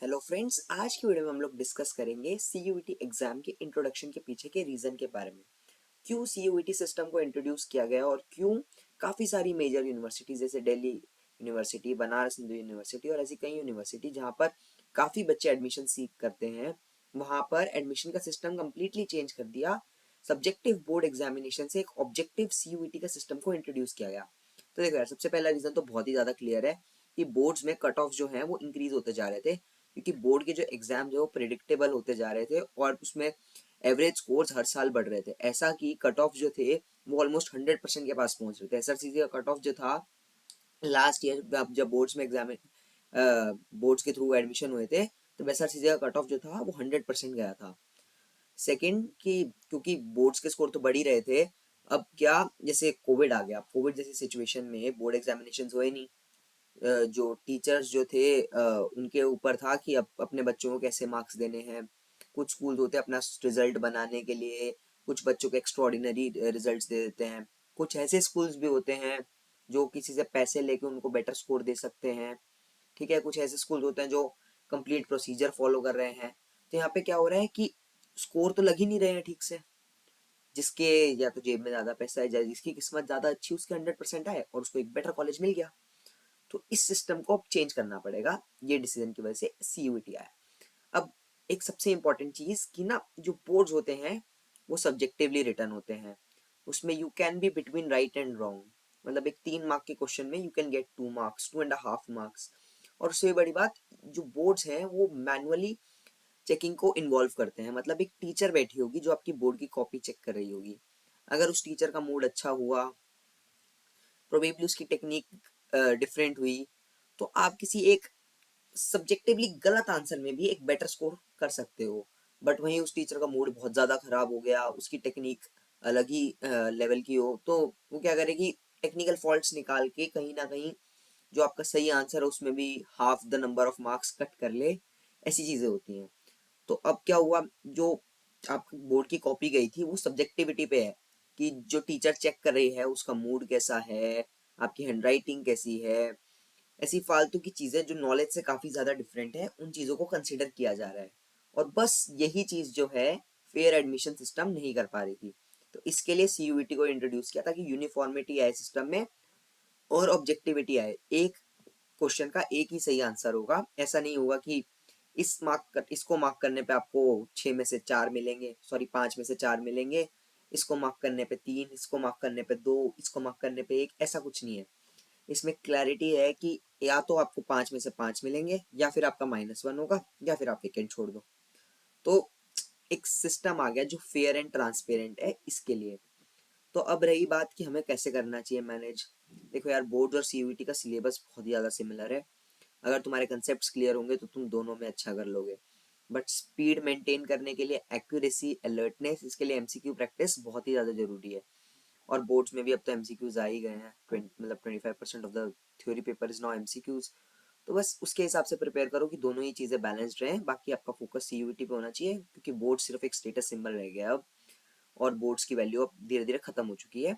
Hello friends, आज की video में हम लोग डिस्कस करेंगे सीयूईटी एग्जाम के इंट्रोडक्शन के पीछे के रीजन के बारे में। क्यों सीयूईटी सिस्टम को इंट्रोड्यूस किया गया और क्यों काफ़ी सारी मेजर यूनिवर्सिटीज जैसे दिल्ली यूनिवर्सिटी, बनारस हिंदू यूनिवर्सिटी और ऐसी कई यूनिवर्सिटी जहाँ पर काफ़ी बच्चे एडमिशन सीख करते हैं, वहाँ पर एडमिशन का सिस्टम कम्प्लीटली चेंज कर दिया। सब्जेक्टिव बोर्ड एग्जामिनेशन से एक ऑब्जेक्टिव सीयूईटी का सिस्टम को इंट्रोड्यूस किया गया। तो देखो यार, सबसे पहला रीज़न तो बहुत ही ज़्यादा क्लियर है कि बोर्ड्स में कट ऑफ जो है वो इंक्रीज होते जा रहे थे, क्योंकि बोर्ड के जो एग्जाम जो प्रिडिक्टेबल होते जा रहे थे और उसमें एवरेज स्कोर्स हर साल बढ़ रहे थे। ऐसा कि कट ऑफ जो थे वो ऑलमोस्ट 100% के पास पहुंच रहे थे। एसआरसीसी का कट ऑफ जो था लास्ट ईयर जब बोर्ड्स में एग्जाम बोर्ड्स के थ्रू एडमिशन हुए थे, तो एसआरसीसी का कट ऑफ जो था वो 100% गया था। सेकंड कि क्योंकि बोर्ड्स के स्कोर तो बढ़ ही रहे थे, अब क्या जैसे कोविड आ गया, कोविड जैसी सिचुएशन में बोर्ड एग्जामिनेशन हुए नहीं। जो टीचर्स जो थे उनके ऊपर था कि अब अपने बच्चों को कैसे मार्क्स देने हैं। कुछ स्कूल होते हैं अपना रिजल्ट बनाने के लिए कुछ बच्चों को एक्स्ट्रा ऑर्डिनरी रिजल्ट दे देते हैं। कुछ ऐसे स्कूल्स भी होते हैं जो किसी से पैसे लेके उनको बेटर स्कोर दे सकते हैं। ठीक है, कुछ ऐसे स्कूल होते हैं जो कंप्लीट प्रोसीजर फॉलो कर रहे हैं। तो यहाँ पे क्या हो रहा है कि स्कोर तो लग ही नहीं रहे हैं ठीक से। जिसके या तो जेब में ज्यादा पैसा है या जिसकी किस्मत ज्यादा अच्छी, उसके 100% आए और उसको एक बेटर कॉलेज मिल गया। तो इस सिस्टम को अब चेंज करना पड़ेगा। ये डिसीजन की वजह से सीयूईटी आया। अब एक सबसे इंपॉर्टेंट चीज कि ना, जो बोर्ड्स होते हैं वो सब्जेक्टिवली रिटर्न होते हैं। उसमें you can be between right and wrong. मतलब एक 3 मार्क के क्वेश्चन में you can get 2 marks, 2.5 marks. और उससे बड़ी बात, जो बोर्ड्स हैं वो मैनुअली चेकिंग को इन्वॉल्व करते हैं। मतलब एक टीचर बैठी होगी जो आपकी बोर्ड की कॉपी चेक कर रही होगी। अगर उस टीचर का मूड अच्छा हुआ, प्रोबेबली उसकी टेक्निक डिफरेंट हुई, तो आप किसी एक सब्जेक्टिवली गलत आंसर में भी एक बेटर स्कोर कर सकते हो। बट वहीं उस टीचर का मूड बहुत ज़्यादा खराब हो गया, उसकी टेक्निक अलग ही लेवल की हो, तो वो क्या करेगी, टेक्निकल फॉल्ट्स निकाल के कहीं ना कहीं जो आपका सही आंसर है उसमें भी half the number of marks cut कर ले। ऐसी चीज़ें होती हैं। तो अब क्या हुआ, जो आपकी बोर्ड की कॉपी गई थी वो सब्जेक्टिविटी पे है कि जो टीचर चेक कर रही है उसका मूड कैसा है, आपकी हैंडराइटिंग कैसी है। ऐसी फालतू की चीजें जो नॉलेज से काफी ज्यादा डिफरेंट है, उन चीजों को कंसिडर किया जा रहा है। और बस यही चीज जो है फेयर एडमिशन सिस्टम नहीं कर पा रही थी। तो इसके लिए सीयूईटी को इंट्रोड्यूस किया ताकि यूनिफॉर्मिटी आए सिस्टम में और ऑब्जेक्टिविटी आए। एक क्वेश्चन का एक ही सही आंसर होगा। ऐसा नहीं होगा कि इसको मार्क करने पे आपको 6 में से 4 मिलेंगे, सॉरी 5 में से 4 मिलेंगे, इसको मार्क करने पे 3, इसको मार्क करने पे 2, इसको मार्क करने पे 1। ऐसा कुछ नहीं है। इसमें क्लैरिटी है कि या तो आपको 5 में से 5 मिलेंगे या फिर आपका -1 होगा या फिर आप वेकेंट छोड़ दो। तो एक सिस्टम आ गया जो फेयर एंड ट्रांसपेरेंट है इसके लिए। तो अब रही बात कि हमें कैसे करना चाहिए मैनेज। देखो यार, बोर्ड और सीयूईटी का सिलेबस बहुत ही ज़्यादा सिमिलर है। अगर तुम्हारे कंसेप्ट क्लियर होंगे तो तुम दोनों में अच्छा कर लोगे। बट स्पीड मेंटेन करने के लिए एक्यूरेसी, अलर्टनेस, इसके लिए एमसीक्यू प्रैक्टिस बहुत ही ज़्यादा जरूरी है। और बोर्ड्स में भी अब तो एमसीक्यूज आ ही गए हैं। मतलब 25% of the theory paper is now MCQs. तो बस उसके हिसाब से प्रिपेयर करो कि दोनों ही चीज़ें बैलेंस्ड रहें। बाकी आपका फोकस सीयूईटी पे होना चाहिए, क्योंकि बोर्ड सिर्फ एक स्टेटस सिंबल रह गया अब, और बोर्ड्स की वैल्यू अब धीरे धीरे खत्म हो चुकी है।